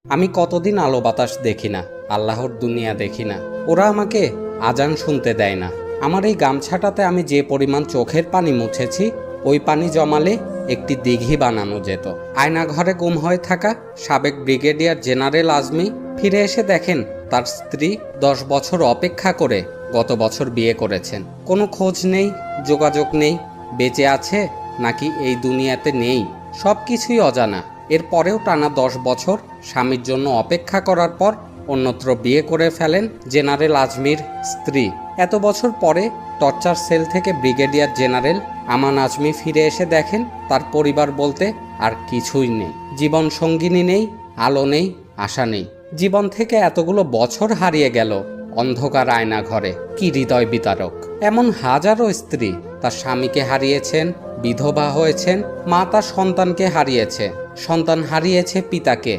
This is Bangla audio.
আমি কতদিন আলো বাতাস দেখি না, আল্লাহর দুনিয়া দেখি না। ওরা আমাকে আজান শুনতে দেয় না। আমার এই গামছাটাতে আমি যে পরিমাণ চোখের পানি মুছেছি, ওই পানি জমালে একটি দিঘি বানানো যেত। আয়নাঘরে গুম হয়ে থাকা সাবেক ব্রিগেডিয়ার জেনারেল আজমি ফিরে এসে দেখেন তার স্ত্রী 10 বছর অপেক্ষা করে গত বছর বিয়ে করেছেন। কোনো খোঁজ নেই, যোগাযোগ নেই, বেঁচে আছে নাকি এই দুনিয়াতে নেই, সব কিছুই অজানা। এরপরেও টানা 10 বছর স্বামীর জন্য অপেক্ষা করার পর অন্যত্র বিয়ে করে ফেলেন জেনারেল আজমির স্ত্রী। এত বছর পরে টর্চার সেল থেকে ব্রিগেডিয়ার জেনারেল আমান আজমি ফিরে এসে দেখেন তার পরিবার বলতে আর কিছুই নেই। জীবন সঙ্গিনী নেই, আলো নেই, আশা নেই। জীবন থেকে এতগুলো বছর হারিয়ে গেল অন্ধকার আয়না ঘরে। কি হৃদয় বিতারক! এমন হাজারো স্ত্রী তার স্বামীকে হারিয়েছেন, বিধবা হয়েছেন, মা তার সন্তানকে হারিয়েছে, সন্তান হারিয়েছে পিতাকে।